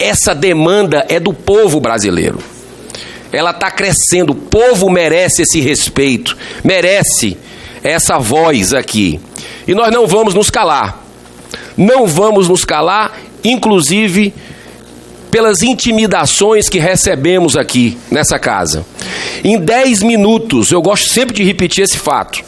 essa demanda é do povo brasileiro. Ela está crescendo, o povo merece esse respeito, merece essa voz aqui. E nós não vamos nos calar. Não vamos nos calar, inclusive pelas intimidações que recebemos aqui nessa casa. Em 10 minutos, eu gosto sempre de repetir esse fato.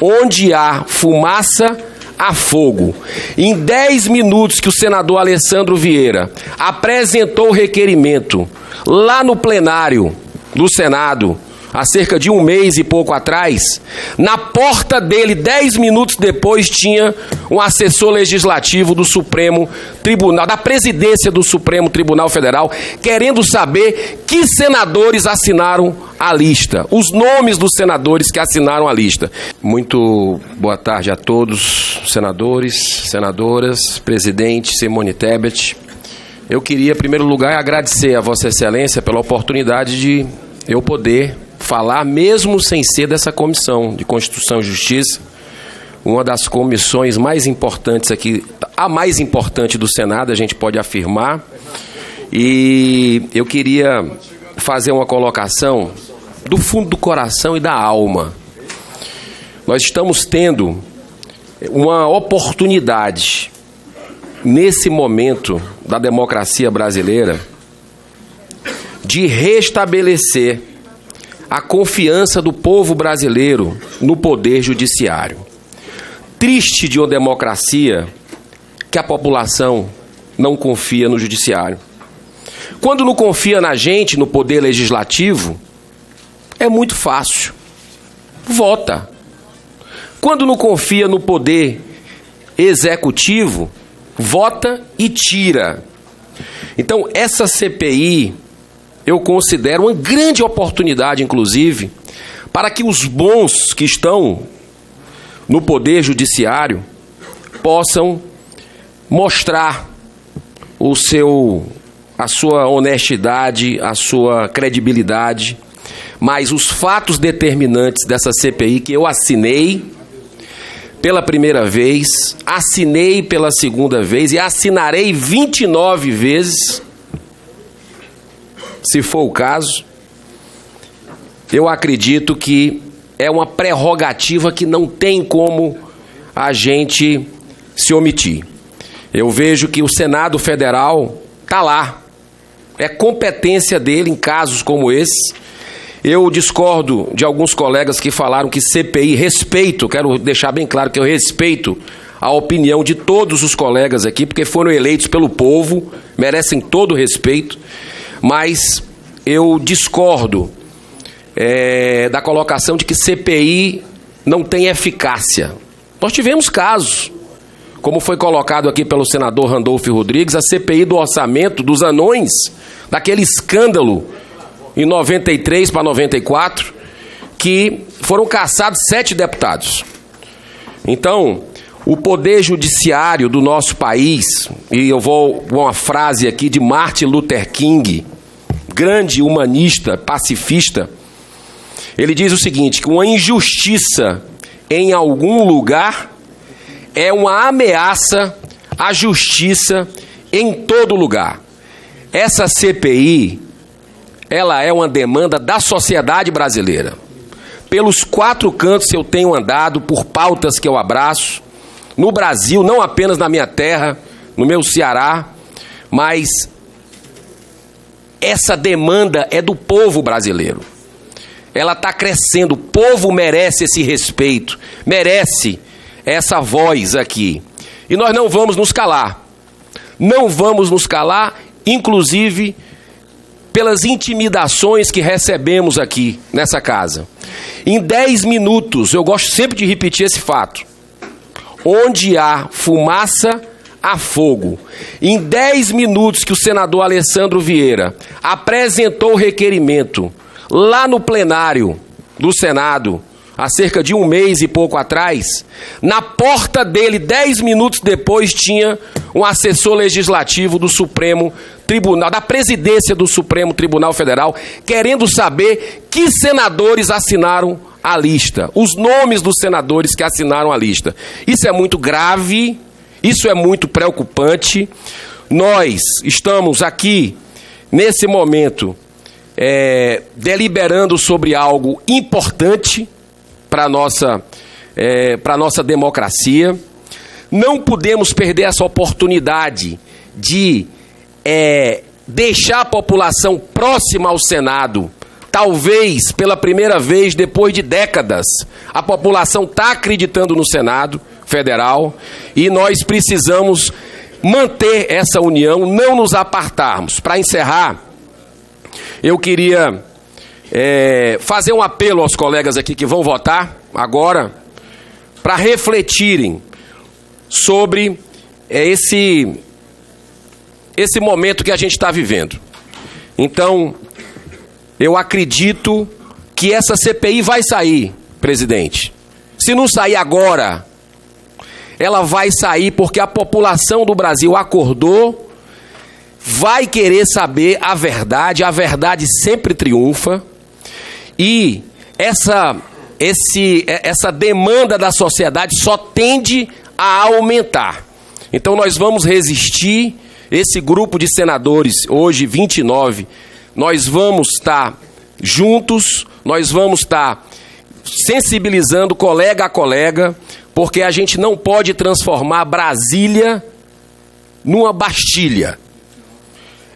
Onde há fumaça, há fogo. Em 10 minutos que o senador Alessandro Vieira apresentou o requerimento lá no plenário do Senado, há cerca de um mês e pouco atrás, na porta dele, 10 minutos depois, tinha um assessor legislativo do Supremo Tribunal, da presidência do Supremo Tribunal Federal, querendo saber que senadores assinaram a lista, os nomes dos senadores que assinaram a lista. Muito boa tarde a todos, senadores, senadoras, presidente Simone Tebet. Eu queria, em primeiro lugar, agradecer a Vossa Excelência pela oportunidade de eu poder falar, mesmo sem ser dessa comissão de Constituição e Justiça, uma das comissões mais importantes aqui, a mais importante do Senado, a gente pode afirmar. E eu queria fazer uma colocação do fundo do coração e da alma. Nós estamos tendo uma oportunidade, nesse momento da democracia brasileira, de restabelecer a confiança do povo brasileiro no poder judiciário. Triste de uma democracia que a população não confia no judiciário. Quando não confia na gente, no poder legislativo, é muito fácil. Vota. Quando não confia no poder executivo, vota e tira. Então, essa CPI eu considero uma grande oportunidade, inclusive, para que os bons que estão no Poder Judiciário possam mostrar a sua honestidade, a sua credibilidade, mas os fatos determinantes dessa CPI que eu assinei pela primeira vez, assinei pela segunda vez e assinarei 29 vezes, se for o caso, eu acredito que é uma prerrogativa que não tem como a gente se omitir. Eu vejo que o Senado Federal está lá, é competência dele em casos como esse. Eu discordo de alguns colegas que falaram que CPI, respeito, quero deixar bem claro que eu respeito a opinião de todos os colegas aqui, porque foram eleitos pelo povo, merecem todo o respeito, mas eu discordo da colocação de que CPI não tem eficácia. Nós tivemos casos, como foi colocado aqui pelo senador Randolfo Rodrigues, a CPI do orçamento dos anões, daquele escândalo em 93 para 94, que foram cassados 7 deputados. Então, o poder judiciário do nosso país, e eu vou uma frase aqui de Martin Luther King, grande humanista, pacifista, ele diz o seguinte, que uma injustiça em algum lugar é uma ameaça à justiça em todo lugar. Essa CPI, ela é uma demanda da sociedade brasileira. Pelos 4 cantos eu tenho andado, por pautas que eu abraço, no Brasil, não apenas na minha terra, no meu Ceará, mas essa demanda é do povo brasileiro. Ela está crescendo, o povo merece esse respeito, merece essa voz aqui. E nós não vamos nos calar. Não vamos nos calar, inclusive pelas intimidações que recebemos aqui nessa casa. Em 10 minutos, eu gosto sempre de repetir esse fato. Onde há fumaça, há fogo. Em 10 minutos que o senador Alessandro Vieira apresentou o requerimento lá no plenário do Senado, há cerca de um mês e pouco atrás, na porta dele, 10 minutos depois, tinha um assessor legislativo do Supremo Tribunal, da presidência do Supremo Tribunal Federal, querendo saber que senadores assinaram a lista, os nomes dos senadores que assinaram a lista. Isso é muito grave, isso é muito preocupante. nós estamos aqui, nesse momento, deliberando sobre algo importante para a nossa democracia. Não podemos perder essa oportunidade de deixar a população próxima ao Senado. Talvez, pela primeira vez, depois de décadas, a população está acreditando no Senado Federal e nós precisamos manter essa união, não nos apartarmos. Para encerrar, eu queria fazer um apelo aos colegas aqui que vão votar agora para refletirem sobre esse momento que a gente está vivendo. Então, eu acredito que essa CPI vai sair, presidente. Se não sair agora, ela vai sair porque a população do Brasil acordou, vai querer saber a verdade sempre triunfa, e essa demanda da sociedade só tende a aumentar. Então nós vamos resistir, esse grupo de senadores, hoje 29, nós vamos estar juntos, nós vamos estar sensibilizando colega a colega, porque a gente não pode transformar Brasília numa Bastilha.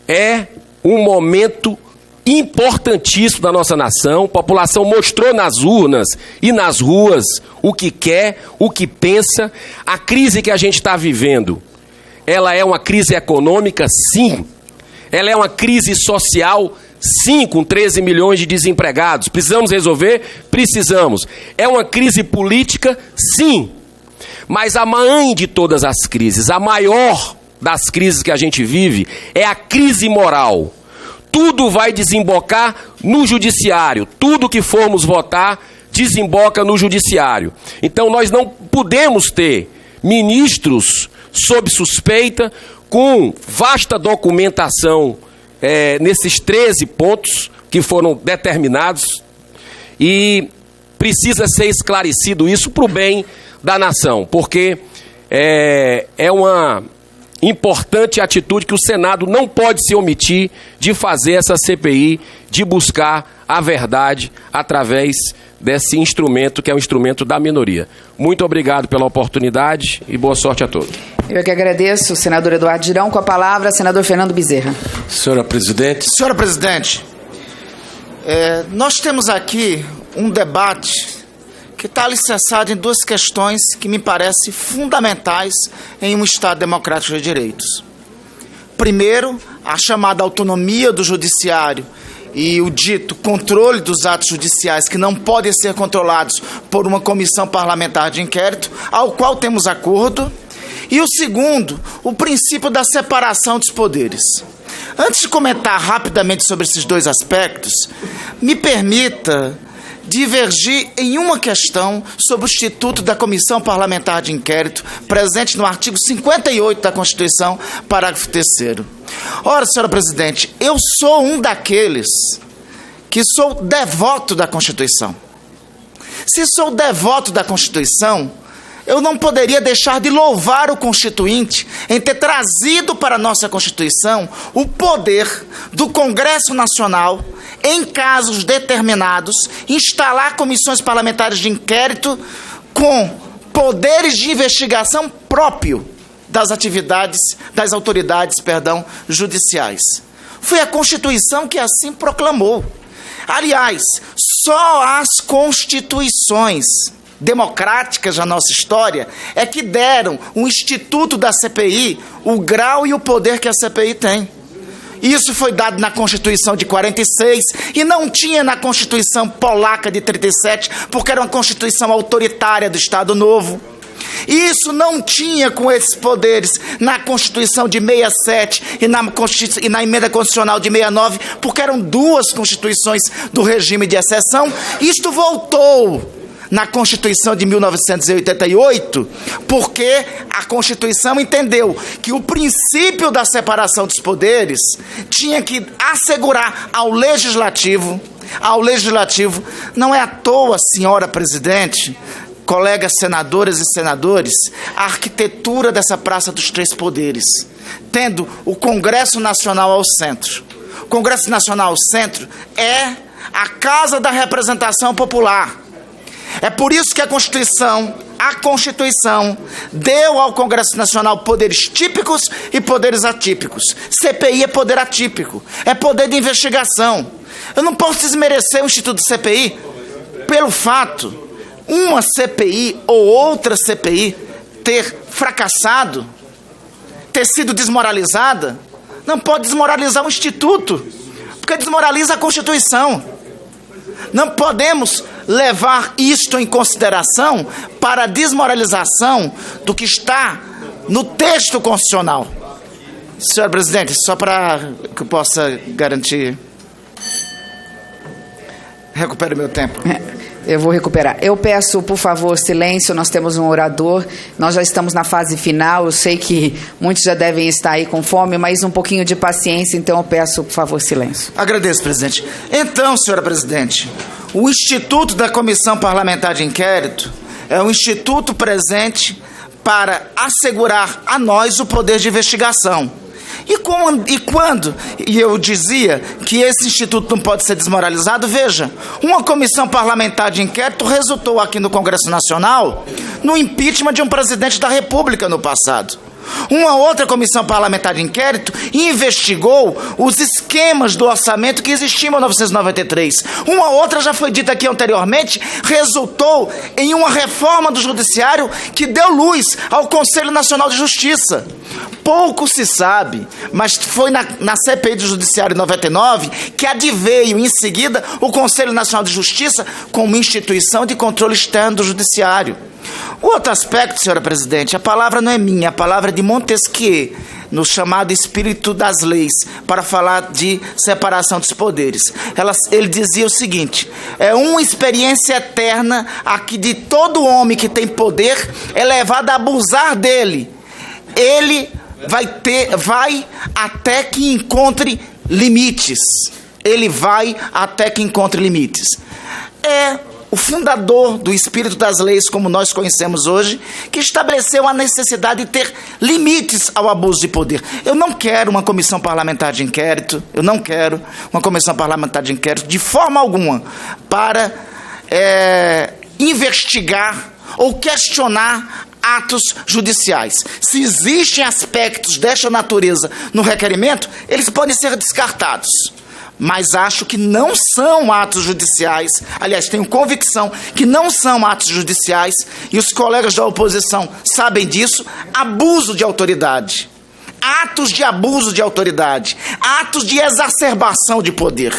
É um momento importantíssimo da nossa nação. A população mostrou nas urnas e nas ruas o que quer, o que pensa. A crise que a gente está vivendo, ela é uma crise econômica, sim. Ela é uma crise social, sim, com 13 milhões de desempregados. Precisamos resolver? Precisamos. É uma crise política? Sim. Mas a mãe de todas as crises, a maior das crises que a gente vive, é a crise moral. Tudo vai desembocar no judiciário. Tudo que formos votar desemboca no judiciário. Então nós não podemos ter ministros sob suspeita, com vasta documentação nesses 13 pontos que foram determinados, e precisa ser esclarecido isso para o bem da nação, porque é uma importante atitude que o Senado não pode se omitir de fazer essa CPI, de buscar a verdade através desse instrumento, que é um instrumento da minoria. Muito obrigado pela oportunidade e boa sorte a todos. Eu que agradeço, senador Eduardo Girão. Com a palavra, senador Fernando Bezerra. Senhora presidente. Senhora presidente, nós temos aqui um debate que está alicerçado em duas questões que me parecem fundamentais em um Estado democrático de direitos. Primeiro, a chamada autonomia do judiciário e o dito controle dos atos judiciais que não podem ser controlados por uma comissão parlamentar de inquérito, ao qual temos acordo. E o segundo, o princípio da separação dos poderes. Antes de comentar rapidamente sobre esses dois aspectos, me permita divergir em uma questão sobre o Instituto da Comissão Parlamentar de Inquérito, presente no artigo 58 da Constituição, parágrafo 3º. Ora, senhora presidente, eu sou um daqueles que sou devoto da Constituição. Se sou devoto da Constituição, eu não poderia deixar de louvar o Constituinte em ter trazido para a nossa Constituição o poder do Congresso Nacional, em casos determinados, instalar comissões parlamentares de inquérito com poderes de investigação próprio das atividades, das autoridades, judiciais. Foi a Constituição que assim proclamou. Aliás, só as constituições democráticas da nossa história é que deram o instituto da CPI o grau e o poder que a CPI tem. Isso foi dado na Constituição de 46 e não tinha na Constituição polaca de 37, porque era uma Constituição autoritária do Estado Novo. Isso não tinha com esses poderes na Constituição de 67 e na Emenda Constitucional de 69, porque eram duas Constituições do regime de exceção. Isto voltou na Constituição de 1988, porque a Constituição entendeu que o princípio da separação dos poderes tinha que assegurar ao Legislativo, não é à toa, senhora presidente, colegas senadoras e senadores, a arquitetura dessa Praça dos Três Poderes, tendo o Congresso Nacional ao centro. O Congresso Nacional ao centro é a casa da representação popular. É por isso que a Constituição deu ao Congresso Nacional poderes típicos e poderes atípicos. CPI é poder atípico, é poder de investigação. Eu não posso desmerecer o Instituto CPI pelo fato, uma CPI ou outra CPI ter fracassado, ter sido desmoralizada, não pode desmoralizar o Instituto, porque desmoraliza a Constituição. Não podemos levar isto em consideração para a desmoralização do que está no texto constitucional. Senhor presidente, só para que eu possa garantir... Recupere meu tempo. Eu vou recuperar. Eu peço, por favor, silêncio. Nós temos um orador. Nós já estamos na fase final. Eu sei que muitos já devem estar aí com fome, mas um pouquinho de paciência. Então, eu peço, por favor, silêncio. Agradeço, presidente. Então, senhora presidente, o Instituto da Comissão Parlamentar de Inquérito é um instituto presente para assegurar a nós o poder de investigação. E eu dizia que esse instituto não pode ser desmoralizado, veja, uma comissão parlamentar de inquérito resultou aqui no Congresso Nacional no impeachment de um presidente da República no passado. Uma outra comissão parlamentar de inquérito investigou os esquemas do orçamento que existiam em 1993. Uma outra, já foi dita aqui anteriormente, resultou em uma reforma do Judiciário que deu luz ao Conselho Nacional de Justiça. Pouco se sabe, mas foi na CPI do Judiciário em 99 que adveio em seguida o Conselho Nacional de Justiça como instituição de controle externo do Judiciário. O outro aspecto, senhora presidente, a palavra não é minha, a palavra é de Montesquieu, no chamado Espírito das Leis, para falar de separação dos poderes. Ele dizia o seguinte: é uma experiência eterna a que de todo homem que tem poder é levado a abusar dele. Ele vai até que encontre limites. Ele vai até que encontre limites. É o fundador do Espírito das Leis, como nós conhecemos hoje, que estabeleceu a necessidade de ter limites ao abuso de poder. Eu não quero uma comissão parlamentar de inquérito, de forma alguma, para investigar ou questionar atos judiciais. Se existem aspectos desta natureza no requerimento, eles podem ser descartados. Mas acho que não são atos judiciais, aliás, tenho convicção que não são atos judiciais, e os colegas da oposição sabem disso, abuso de autoridade. Atos de abuso de autoridade, atos de exacerbação de poder.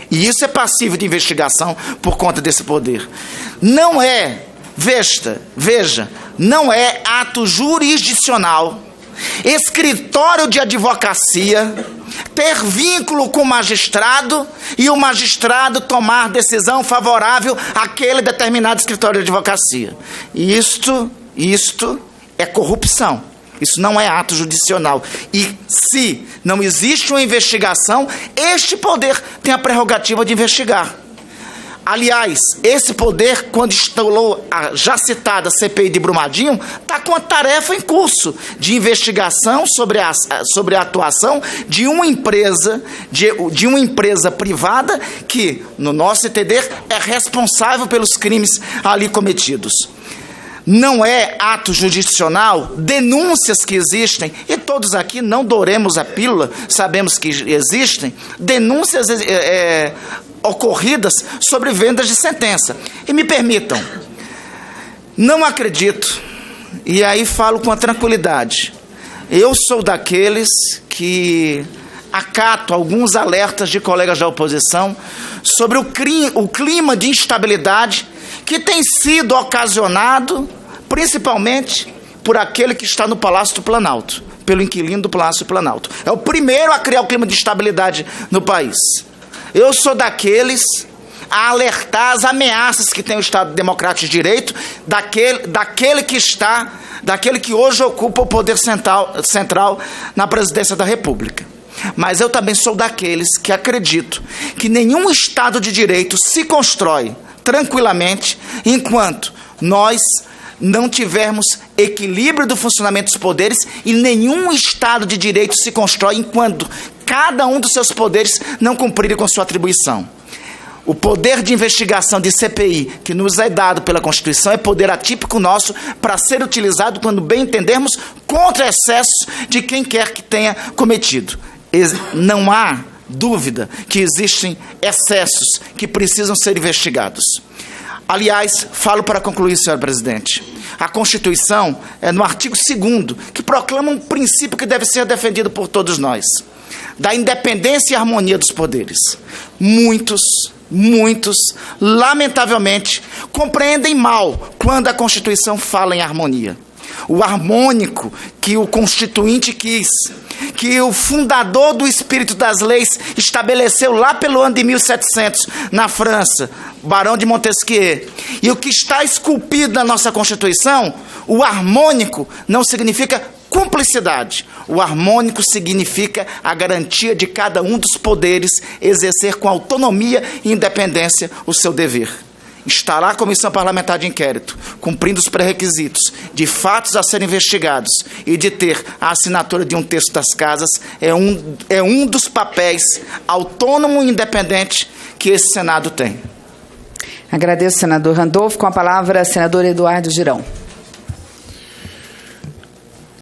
E isso é passível de investigação por conta desse poder. Não é, veja, não é ato jurisdicional, escritório de advocacia, ter vínculo com o magistrado e o magistrado tomar decisão favorável àquele determinado escritório de advocacia. Isto é corrupção. Isso não é ato judicial. E se não existe uma investigação, este poder tem a prerrogativa de investigar. Aliás, esse poder, quando instalou a já citada CPI de Brumadinho, está com a tarefa em curso de investigação sobre a atuação de uma empresa, de uma empresa privada que, no nosso entender, é responsável pelos crimes ali cometidos. Não é ato jurisdicional, denúncias que existem, e todos aqui não douremos a pílula, sabemos que existem, denúncias ocorridas sobre vendas de sentença. E me permitam, não acredito, e aí falo com a tranquilidade, eu sou daqueles que acato alguns alertas de colegas da oposição sobre o clima de instabilidade que tem sido ocasionado principalmente por aquele que está no Palácio do Planalto, pelo inquilino do Palácio do Planalto. É o primeiro a criar o clima de instabilidade no país. Eu sou daqueles a alertar as ameaças que tem o Estado Democrático de Direito, daquele que hoje ocupa o poder central na presidência da República. Mas eu também sou daqueles que acredito que nenhum Estado de Direito se constrói tranquilamente enquanto nós não tivermos equilíbrio do funcionamento dos poderes e nenhum Estado de Direito se constrói enquanto cada um dos seus poderes não cumprirem com sua atribuição. O poder de investigação de CPI que nos é dado pela Constituição é poder atípico nosso para ser utilizado quando bem entendermos contra excessos de quem quer que tenha cometido. Não há dúvida que existem excessos que precisam ser investigados. Aliás, falo para concluir, senhor presidente, a Constituição é no artigo 2º, que proclama um princípio que deve ser defendido por todos nós, da independência e harmonia dos poderes. Muitos, lamentavelmente, compreendem mal quando a Constituição fala em harmonia. O harmônico que o Constituinte quis, que o fundador do espírito das leis estabeleceu lá pelo ano de 1700, na França, Barão de Montesquieu, e o que está esculpido na nossa Constituição, o harmônico não significa cumplicidade. O harmônico significa a garantia de cada um dos poderes exercer com autonomia e independência o seu dever. Estará a Comissão Parlamentar de Inquérito, cumprindo os pré-requisitos de fatos a serem investigados e de ter a assinatura de um terço das casas, é um dos papéis autônomo e independente que esse Senado tem. Agradeço, senador Randolfo. Com a palavra, senador Eduardo Girão.